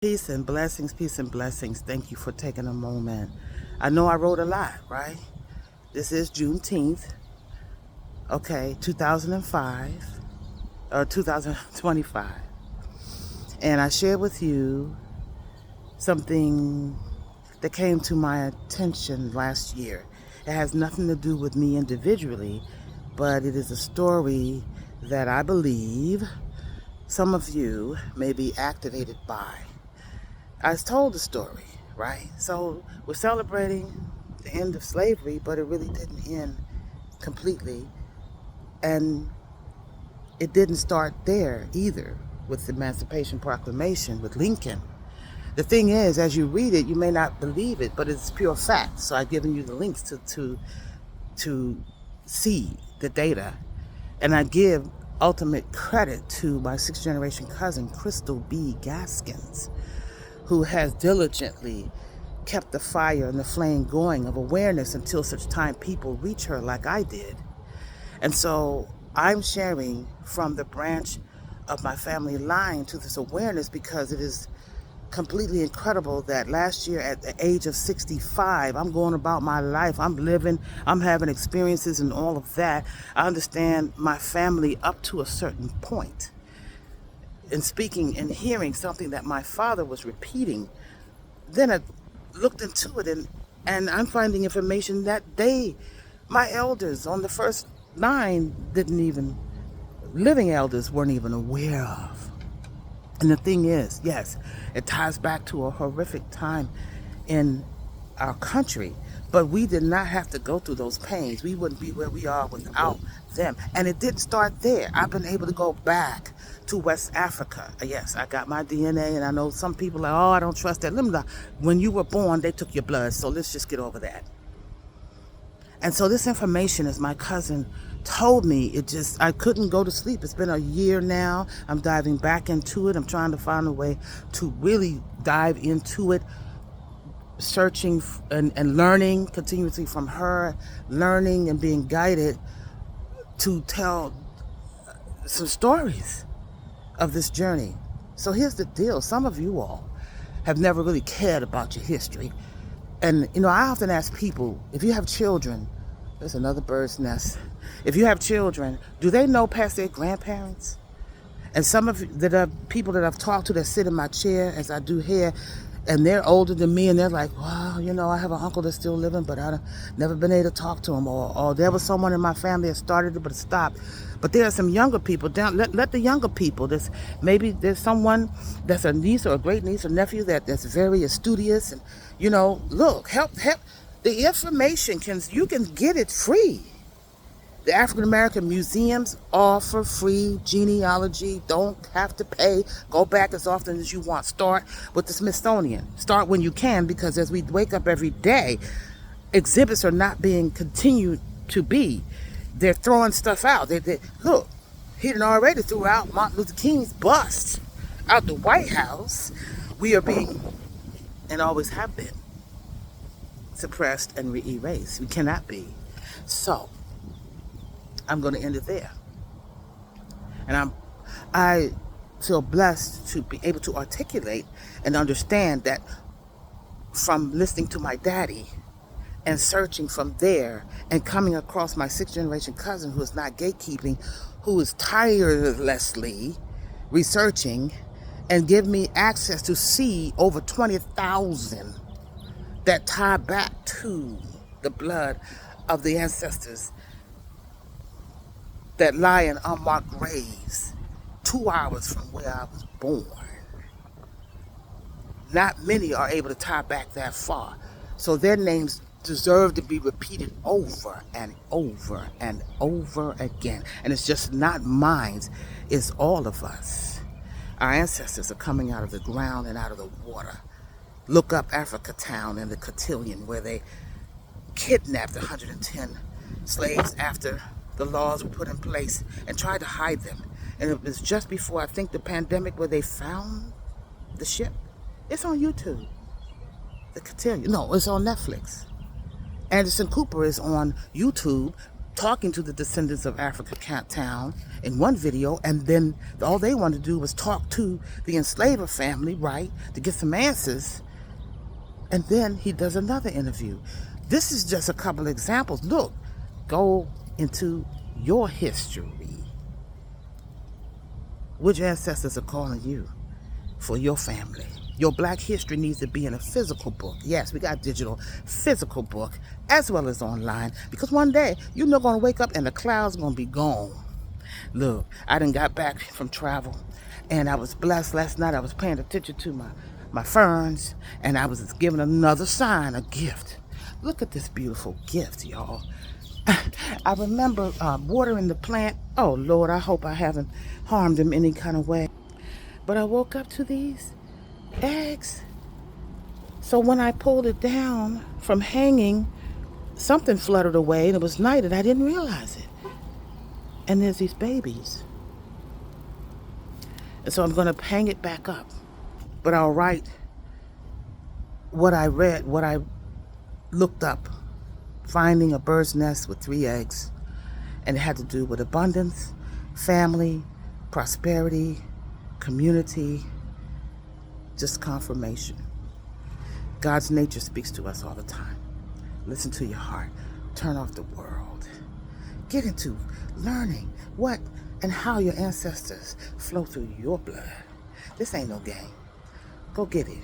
Peace and blessings, peace and blessings. Thank you for taking a moment. I know I wrote a lot, right? This is Juneteenth, okay, 2005, or 2025. And I shared with you something that came to my attention last year. It has nothing to do with me individually, but it is a story that I believe some of you may be activated by. I was told the story, right? So we're celebrating the end of slavery, but it really didn't end completely. And it didn't start there either with the Emancipation Proclamation with Lincoln. The thing is, as you read it, you may not believe it, but it's pure fact. So I've given you the links to see the data. And I give ultimate credit to my sixth generation cousin, Crystal B. Gaskins, who has diligently kept the fire and the flame going of awareness until such time people reach her like I did. And so I'm sharing from the branch of my family line to this awareness because it is completely incredible that last year at the age of 65, I'm going about my life. I'm living, I'm having experiences and all of that. I understand my family up to a certain point. And speaking and hearing something that my father was repeating, then I looked into it and I'm finding information that my elders on the first line living elders weren't even aware of. And the thing is, yes, it ties back to a horrific time in our country, but we did not have to go through those pains. We wouldn't be where we are without them. And it didn't start there. I've been able to go back to West Africa. Yes, I got my DNA, and I know some people are like, oh, I don't trust that. When you were born, they took your blood, so let's just get over that. And so this information, as my cousin told me, I couldn't go to sleep. It's been a year now. I'm diving back into it. I'm trying to find a way to really dive into it, searching and learning continuously from her, learning and being guided to tell some stories of this journey. So here's the deal. Some of you all have never really cared about your history. And, I often ask people, if you have children, there's another bird's nest. If you have children, do they know past their grandparents? And some of the people that I've talked to that sit in my chair as I do here, and they're older than me, and they're like, wow, I have an uncle that's still living, but I've never been able to talk to him. Or there was someone in my family that started it, but it stopped. But there are some younger people let the younger people, maybe there's someone that's a niece or a great niece or nephew that's very studious, and, look, help. The information, you can get it free. The African American museums offer free genealogy. Don't have to pay. Go back as often as you want. Start with the Smithsonian. Start when you can, because as we wake up every day, exhibits are not being continued to be. They're throwing stuff out. Look, he done already threw out Martin Luther King's bust out the White House. We are being, and always have been, suppressed and erased. We cannot be. So I'm going to end it there. And I feel blessed to be able to articulate and understand that from listening to my daddy and searching from there and coming across my sixth generation cousin who is not gatekeeping, who is tirelessly researching and give me access to see over 20,000 that tie back to the blood of the ancestors that lie in unmarked graves 2 hours from where I was born. Not many are able to tie back that far. So their names deserve to be repeated over and over and over again. And it's just not mine, it's all of us. Our ancestors are coming out of the ground and out of the water. Look up Africa Town and the Cotillion, where they kidnapped 110 slaves after the laws were put in place and tried to hide them. And it was just before, I think, the pandemic where they found the ship. It's on YouTube. The Cotillion. No, it's on Netflix. Anderson Cooper is on YouTube talking to the descendants of Africa Cat Town in one video, and then all they wanted to do was talk to the enslaver family, right, to get some answers. And then he does another interview. This is just a couple of examples. Look, go into your history. Which ancestors are calling you for your family? Your Black history needs to be in a physical book. Yes, we got digital, physical book, as well as online. Because one day, you're not going to wake up and the clouds going to be gone. Look, I done got back from travel, and I was blessed last night. I was paying attention to my ferns, and I was given another sign, a gift. Look at this beautiful gift, y'all. I remember watering the plant. Oh, Lord, I hope I haven't harmed him any kind of way. But I woke up to these eggs. So when I pulled it down from hanging, something fluttered away, and it was night, and I didn't realize it. And there's these babies. And so I'm going to hang it back up. But I'll write what I read, what I looked up. Finding a bird's nest with 3 eggs. And it had to do with abundance, family, prosperity, community, just confirmation. God's nature speaks to us all the time. Listen to your heart. Turn off the world. Get into learning what and how your ancestors flow through your blood. This ain't no game. Go get it.